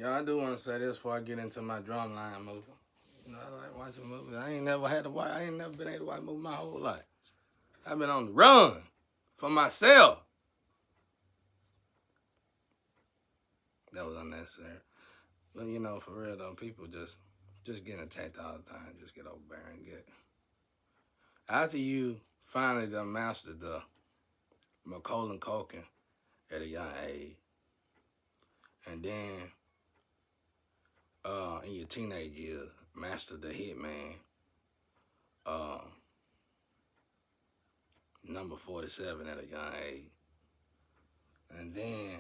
Yeah, I do want to say this before I get into my drumline movie. I like watching movies. I ain't never had to watch. I ain't never been able to watch a movie my whole life. I've been on the run for myself. That was unnecessary. But for real though, people just getting attacked all the time. Just get over there and get. After you finally done mastered the Macaulay Culkin at a young age, and then in your teenage years, mastered the Hitman, uh, number 47 at a young age, and then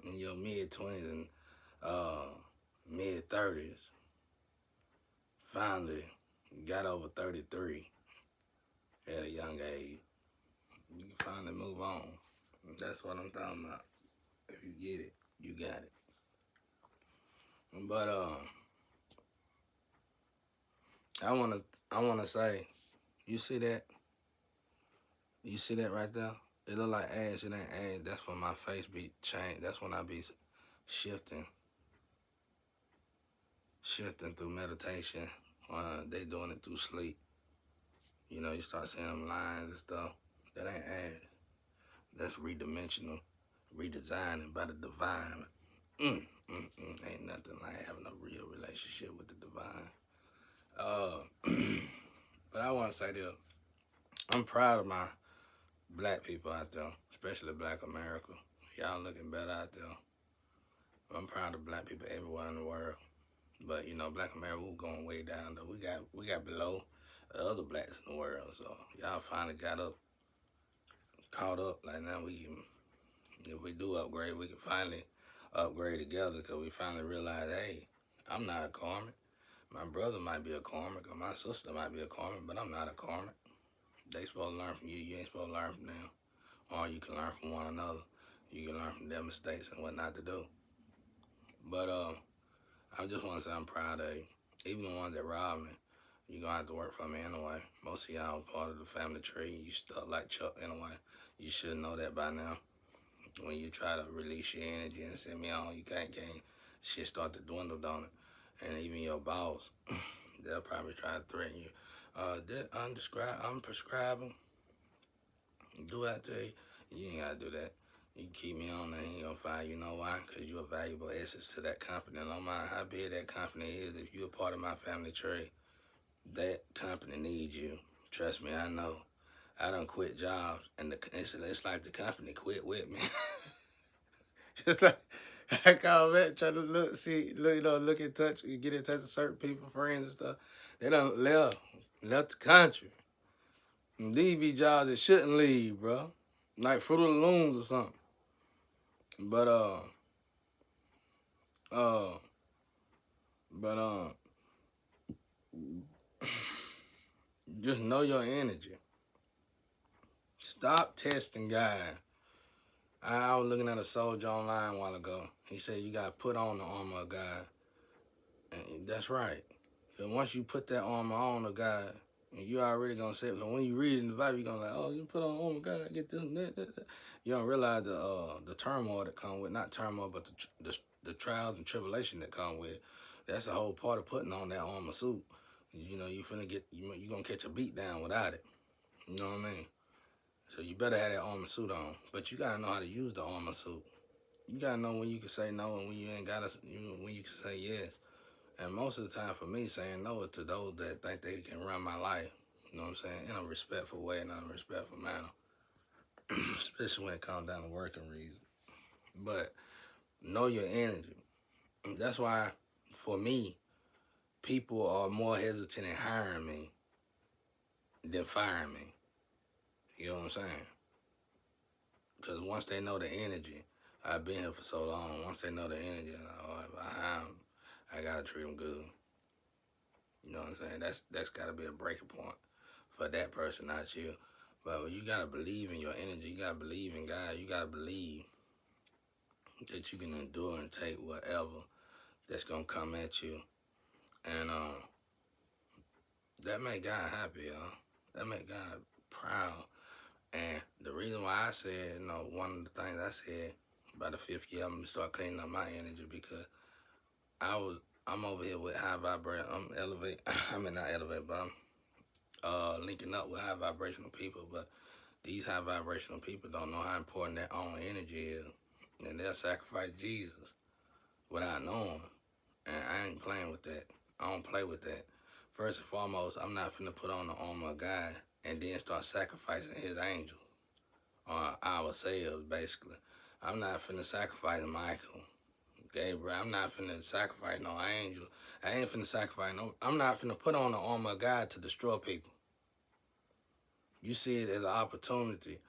in your mid 20s and uh, mid 30s, finally got over 33 at a young age. You can finally move on. That's what I'm talking about. If you get it, you got it. But I wanna say, you see that? You see that right there? It look like ash. It ain't ash. That's when my face be changed. That's when I be shifting, shifting through meditation. They doing it through sleep. You start seeing them lines and stuff. That ain't ash. That's redimensional, redesigning by the divine. Ain't nothing like having a real relationship with the divine. But I want to say this. I'm proud of my black people out there, especially Black America. Y'all looking better out there. I'm proud of black people everywhere in the world. But Black America, we're going way down though. We got below the other blacks in the world. So y'all finally got up, caught up. Like now if we do upgrade, we can finally upgrade together because we finally realize, hey, I'm not a Karmic. My brother might be a Karmic or my sister might be a Karmic, but I'm not a Karmic. They supposed to learn from you. You ain't supposed to learn from them. Or you can learn from one another. You can learn from their mistakes and what not to do. But I just want to say I'm proud of you. Even the ones that robbed me, you're going to have to work for me anyway. Most of y'all are part of the family tree. You stuck like Chuck anyway. You should know that by now. When you try to release your energy and send me on, you can't gain. Shit start to dwindle, don't it? And even your boss, they'll probably try to threaten you. That unprescribing, do what I tell you. You ain't got to do that. You keep me on and he ain't gonna fire you. Know why? Because you're a valuable asset to that company. No matter how big that company is, if you're a part of my family tree, that company needs you. Trust me, I know. I done quit jobs, and it's like the company quit with me. It's like I call that try to look, see, look, look in touch, you get in touch with certain people, friends and stuff. They done left the country. And these be jobs that shouldn't leave, bro. Like Fruit of the Looms or something. But uh, but just know your energy. Stop testing guys. I was looking at a soldier online a while ago. He said you gotta put on the armor of God. And that's right. And once you put that armor on a guy, and you already gonna say, so when you read it in the Bible, you're gonna like, oh, you put on the armor of God, get this and that. You don't realize the turmoil that come with, not turmoil, but the trials and tribulation that come with it. That's the whole part of putting on that armor suit. You finna get, you gonna catch a beat down without it. You know what I mean? So you better have that armor suit on. But you gotta know how to use the armor suit. You gotta know when you can say no and when you ain't gotta, when you can say yes. And most of the time for me, saying no is to those that think they can run my life. You know what I'm saying? In a respectful way and in a respectful manner. Especially when it comes down to working reasons. But know your energy. That's why, for me, people are more hesitant in hiring me than firing me. You know what I'm saying? Because once they know the energy, I've been here for so long. Once they know the energy, if I hire them, I gotta treat them good. You know what I'm saying? That's gotta be a breaking point for that person, not you. But you gotta believe in your energy. You gotta believe in God. You gotta believe that you can endure and take whatever that's gonna come at you. And that make God happy, y'all. That make God proud. And the reason why I said, one of the things I said by the fifth year, I'm gonna start cleaning up my energy because I'm over here with high vibration. I'm elevate. I mean not elevate, but I'm linking up with high vibrational people. But these high vibrational people don't know how important their own energy is, and they'll sacrifice Jesus without knowing. And I ain't playing with that. I don't play with that. First and foremost, I'm not finna put on the armor of God and then start sacrificing His angels or ourselves, basically. I'm not finna sacrifice Michael, Gabriel. I'm not finna sacrifice no angel. I ain't finna sacrifice no. I'm not finna put on the armor of God to destroy people. You see it as an opportunity.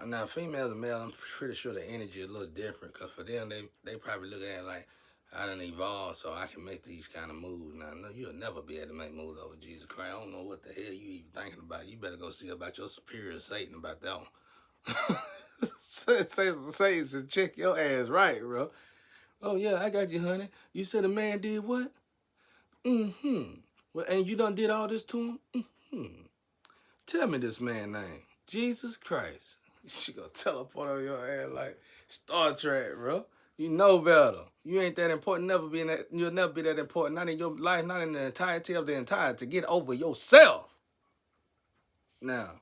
Now, females and males, I'm pretty sure the energy is a little different because for them, they probably look at it like, I done evolved so I can make these kind of moves. Now, no, you'll never be able to make moves over Jesus Christ. I don't know what the hell you even thinking about. You better go see about your superior Satan about that one. Satan said, check your ass right, bro. Oh, yeah, I got you, honey. You said a man did what? Mm-hmm. Well, and you done did all this to him? Mm-hmm. Tell me this man's name. Jesus Christ. She gonna teleport on your ass like Star Trek, bro. You know better. You ain't that important. You'll never be that important. Not in your life, not in the entirety of the entire. To get over yourself. Now,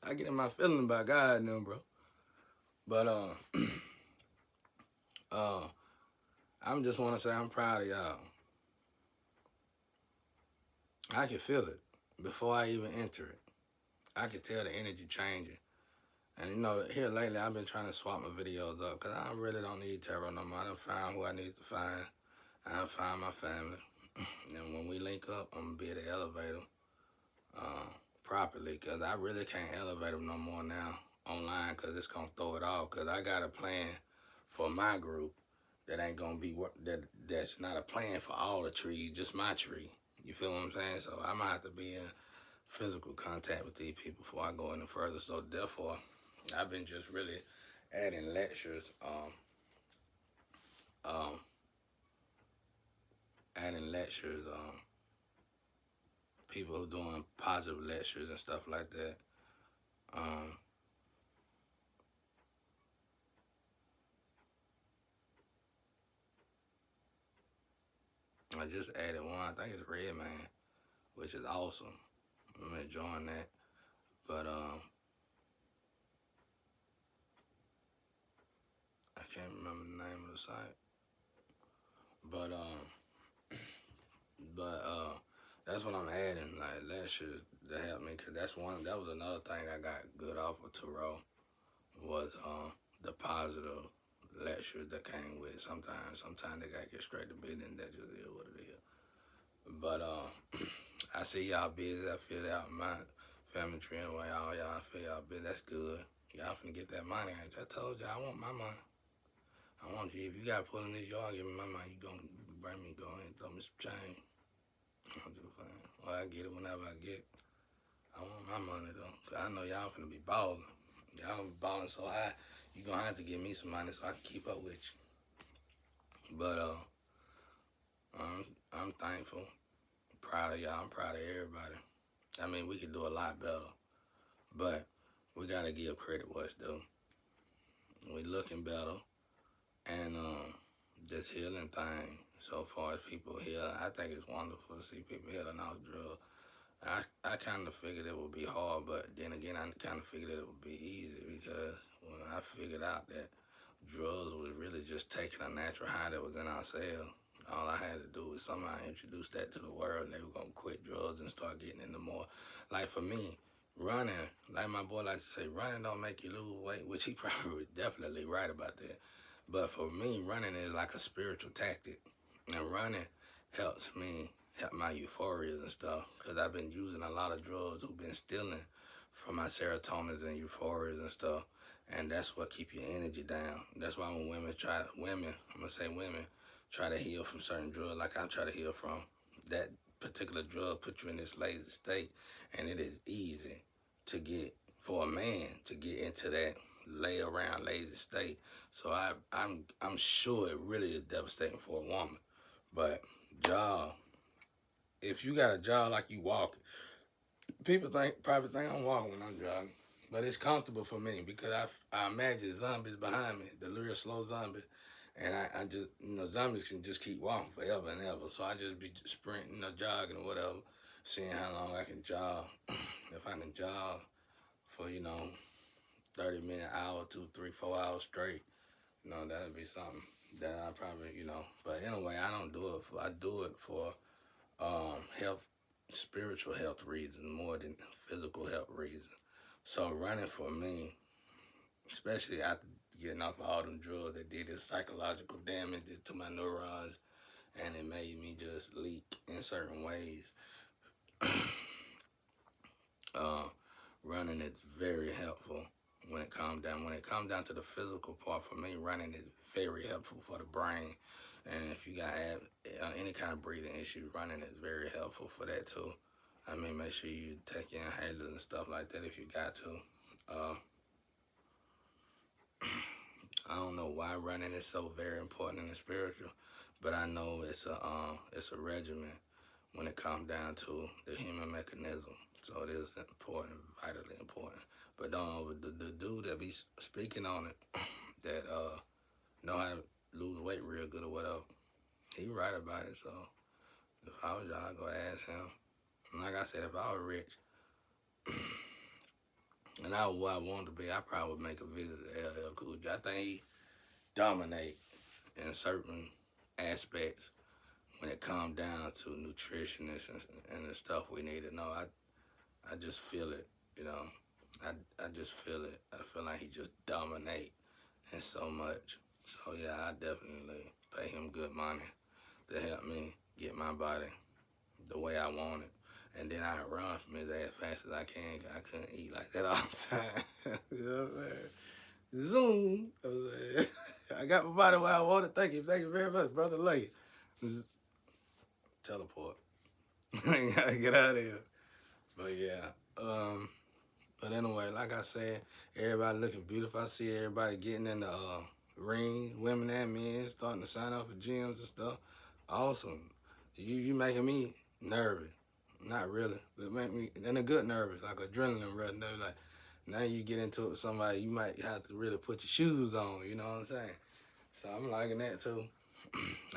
I get in my feeling about God now, bro. But I'm just want to say I'm proud of y'all. I can feel it before I even enter it. I can tell the energy changing. And you know, here lately I've been trying to swap my videos up because I really don't need tarot no more. I done found who I need to find. I done found my family. And when we link up, I'm going to be at the elevator properly because I really can't elevate them no more now online because it's going to throw it off because I got a plan for my group that ain't going to be, that's not a plan for all the trees, just my tree. You feel what I'm saying? So I'm going to have to be in physical contact with these people before I go any further. So therefore, I've been just really adding lectures, people who doing positive lectures and stuff like that. I just added one. I think it's Red Man, which is awesome. I'm enjoying that. But I can't remember the name of the site. But that's what I'm adding, like lectures to help me, cause that was another thing I got good off of Tarot was the positive lectures that came with it. Sometimes they gotta get straight to business, and that just is what it is. But I see y'all busy. I feel out my family tree anyway. All y'all, I feel y'all busy. That's good. Y'all finna get that money. I told y'all I want my money. I want you. If you got to pull in this yard, give me my money. You gonna bring me, go ahead and throw me some change. I'm just saying. Well, I get it whenever I get it. I want my money though. Cause I know y'all finna be balling. Y'all gonna be balling so high. You gonna have to give me some money so I can keep up with you. But I'm thankful. Proud of y'all. I'm proud of everybody. I mean, we could do a lot better, but we gotta give credit what's due. We looking better, and this healing thing. So far as people heal, I think it's wonderful to see people healing off drugs. I kind of figured it would be hard, but then again, I kind of figured it would be easy because when I figured out that drugs was really just taking a natural high that was in our cells, all I had to do was somehow introduce that to the world, and they were gonna quit drugs and start getting into more. Like for me, running, like my boy likes to say, running don't make you lose weight, which he probably definitely right about that. But for me, running is like a spiritual tactic, and running helps me help my euphoria and stuff because I've been using a lot of drugs who've been stealing from my serotonins and euphorias and stuff, and that's what keep your energy down. That's why when women, I'm gonna say women, try to heal from certain drugs like I try to heal from, that particular drug put you in this lazy state, and it is easy to get for a man to get into that lay around lazy state. So I'm sure it really is devastating for a woman. But jaw, if you got a jaw like you walk, people probably think I'm walking when I'm jogging. But it's comfortable for me because I imagine zombies behind me, the real slow zombies, And I just, zombies can just keep walking forever and ever. So I just be sprinting or jogging or whatever, seeing how long I can jog. If I can jog for, 30-minute, hour, 2, 3, 4 hours straight, that'd be something that I probably, But anyway, I don't do it for, I do it for health, spiritual health reasons more than physical health reasons. So running for me, especially after getting off all them drugs that did this psychological damage to my neurons, and it made me just leak in certain ways. uh, Running is very helpful when it comes down. When it comes down to the physical part, for me, running is very helpful for the brain. And if you got any kind of breathing issues, running is very helpful for that too. I mean, make sure you take your inhalers and stuff like that if you got to. Uh, I don't know why running is so very important in the spiritual, but I know it's a regimen when it comes down to the human mechanism. So it is important, vitally important. But don't over the dude that be speaking on it that know how to lose weight real good or whatever. He right about it. So if I was y'all, I'd go ask him. And like I said, if I was rich and I was where I wanted to be, I probably would make a visit to LL Cool J. I think he dominate in certain aspects when it comes down to nutritionists and the stuff we need to know. I just feel it, you know. I just feel it. I feel like he just dominate in so much. So yeah, I definitely pay him good money to help me get my body the way I want it. And then I run from his as fast as I can. I couldn't eat like that all the time. You know what I'm saying? Zoom. I got my body where I want it. Thank you. Thank you very much, brother. Lay. Teleport. Gotta get out of here. But yeah. But anyway, like I said, everybody looking beautiful. I see everybody getting in the ring, women and men, starting to sign up for gyms and stuff. Awesome. You making me nervous. Not really, but make me in a good nervous, like adrenaline rush. Like now you get into it with somebody, you might have to really put your shoes on. You know what I'm saying? So I'm liking that too.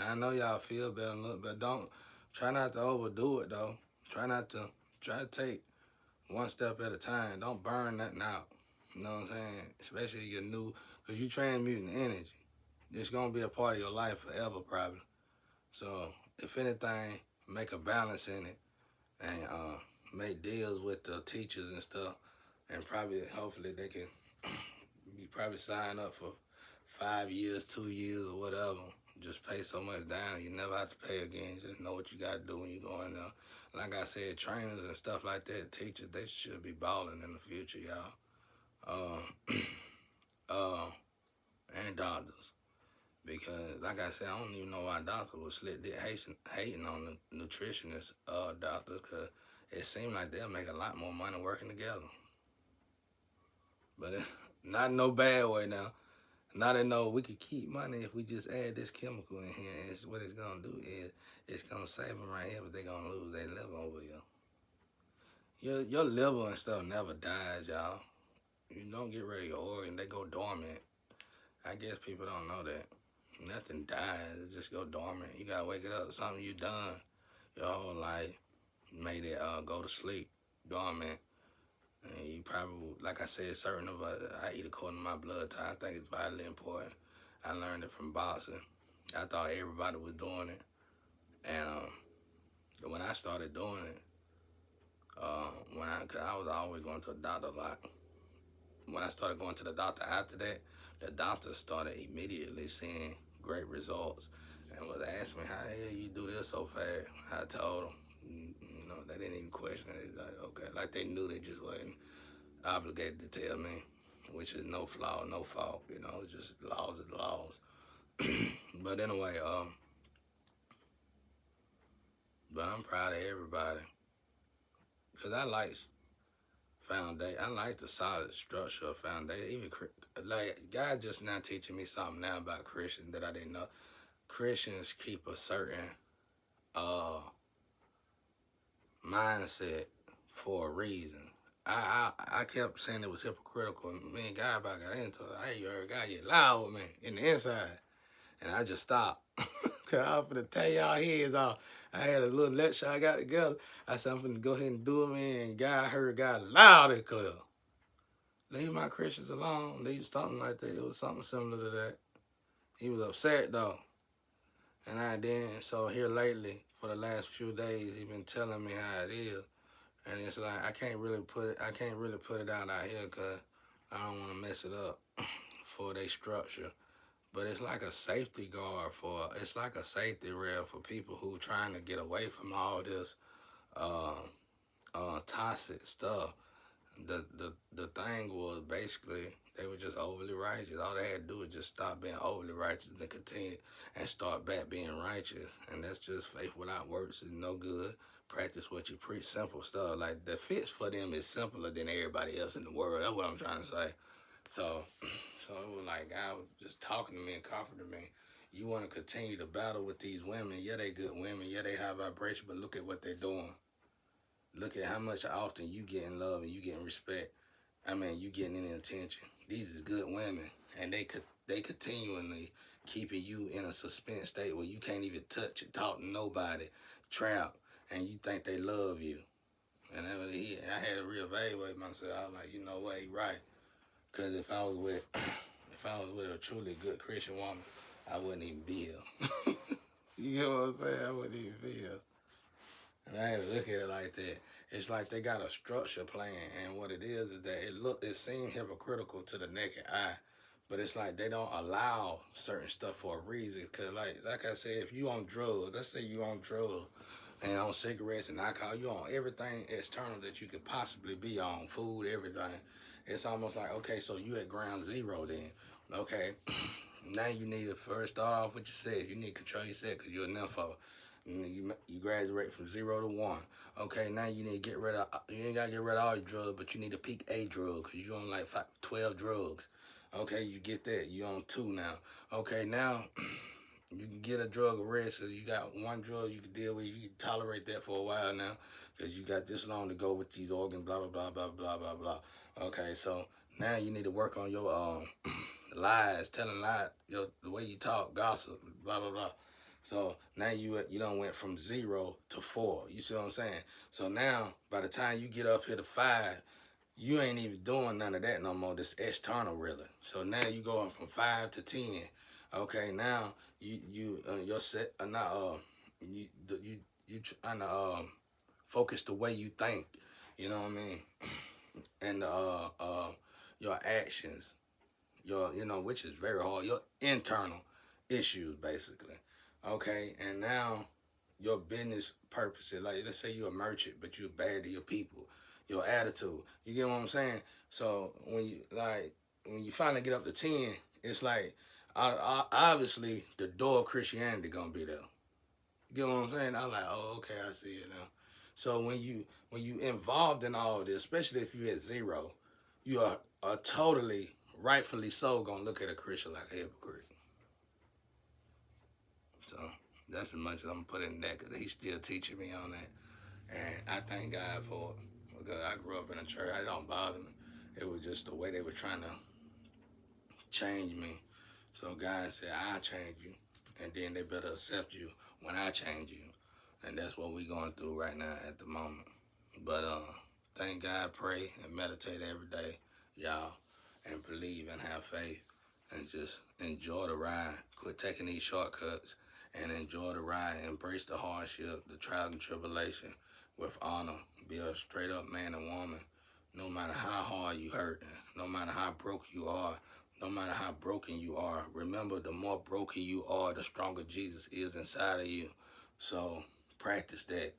I know y'all feel better, but don't try not to overdo it though. Try to take one step at a time. Don't burn nothing out. You know what I'm saying? Especially your new, because you transmuting energy. It's going to be a part of your life forever, probably. So, if anything, make a balance in it and make deals with the teachers and stuff. And probably, hopefully, they can, you probably sign up for 5 years, 2 years, or whatever. Just pay so much down, you never have to pay again. Just know what you got to do when you go in there. Like I said, trainers and stuff like that, teachers, they should be balling in the future, y'all. And doctors. Because, like I said, I don't even know why doctors was slick dick hating on the nutritionist doctors, because it seemed like they'll make a lot more money working together. But not in no bad way now. Not in no, we could keep money if we just add this chemical in here. And what it's going to do is it's going to save them right here, but they're going to lose their liver over here. Your liver and stuff never dies, y'all. You don't get rid of your organ, they go dormant. I guess people don't know that. Nothing dies, it just go dormant. You got to wake it up. Something you done your whole life made it go to sleep, dormant. And you probably, like I said, certain of us, I eat according to my blood type. I think it's vitally important. I learned it from boxing. I thought everybody was doing it. And when I started doing it, cause I was always going to a doctor a lot. When I started going to the doctor after that, the doctor started immediately seeing great results and was asking me, how the hell you do this so fast? I told them, they didn't even question it. Like, okay, like they knew, they just wasn't obligated to tell me, which is no flaw, no fault, just laws is laws. But anyway, but I'm proud of everybody, because I like foundation. I like the solid structure of foundation. Even like God just now teaching me something now about Christians that I didn't know. Christians keep a certain mindset for a reason. I kept saying it was hypocritical. Me and God about got into it. Hey, you heard God get loud with me in the inside. And I just stopped. Cause I'm finna tell y'all heads off. I had a little lecture I got together. I said I'm finna go ahead and do it, man. And God heard God loud and clear. Leave my Christians alone. Leave something like that. It was something similar to that. He was upset though. And I then, so here lately, for the last few days, he been telling me how it is. And it's like I can't really put it out here because I don't want to mess it up for their structure. But it's like a safety guard it's like a safety rail for people who trying to get away from all this uh, toxic stuff. The thing was basically they were just overly righteous. All they had to do was just stop being overly righteous and continue and start back being righteous. And that's just faith without works is no good. Practice what you preach. Simple stuff. Like the fix for them is simpler than everybody else in the world. That's what I'm trying to say. So it was like God was just talking to me and comforting me. You want to continue to battle with these women. Yeah, they good women. Yeah, they high vibration, but look at what they're doing. Look at how much often you getting love and you getting respect. I mean, you getting any attention. These is good women, and they continually keeping you in a suspense state where you can't even touch or talk to nobody, trapped, and you think they love you. And I had to reevaluate myself. I was like, you know what, he right. Because if I was with a truly good Christian woman, I wouldn't even be here. You get what I'm saying? I wouldn't even be here. And I had to look at it like that. It's like they got a structure plan, and what it is that it seemed hypocritical to the naked eye, but it's like they don't allow certain stuff for a reason. Cause like I said, if you on drugs, let's say you on drugs and on cigarettes and alcohol, you on everything external that you could possibly be on, food, everything. It's almost like, okay, so you at ground zero then. Okay, now you need to first start off with yourself. You need to control yourself because you're a nympho. You graduate from 0 to 1. Okay, now you need to get rid of, you ain't got to get rid of all your drugs, but you need to pick a drug because you're on like 12 drugs. Okay, you get that. You're on 2 now. Okay, now you can get a drug arrest. So you got one drug you can deal with. You can tolerate that for a while now because you got this long to go with these organs, blah, blah, blah, blah, blah, blah, blah. Okay, so now you need to work on your lies, telling lies, the way you talk, gossip, blah, blah, blah. So now you done went from 0 to 4. You see what I'm saying? So now by the time you get up here to 5, you ain't even doing none of that no more. This external really. So now you going from 5 to 10. Okay, now you're set. You trying to focus the way you think. You know what I mean? And your actions, which is very hard. Your internal issues basically. Okay, and now your business purposes, like let's say you're a merchant, but you're bad to your people, your attitude. You get what I'm saying? So when you finally get up to 10, it's like obviously the door of Christianity gonna be there. You get what I'm saying? I'm like, oh, okay, I see it now. So when you involved in all this, especially if you're at 0, you are totally, rightfully so, gonna look at a Christian like a hypocrite. So that's as much as I'm putting in that because he's still teaching me on that. And I thank God for it because I grew up in a church. It don't bother me. It was just the way they were trying to change me. So God said, I'll change you. And then they better accept you when I change you. And that's what we're going through right now at the moment. But thank God, pray, and meditate every day, y'all. And believe and have faith. And just enjoy the ride. Quit taking these shortcuts and enjoy the ride. Embrace the hardship, the trials and tribulation with honor. Be a straight up man and woman. No matter how hard you hurting, no matter how broke you are, no matter how broken you are, remember the more broken you are, the stronger Jesus is inside of you. So practice that.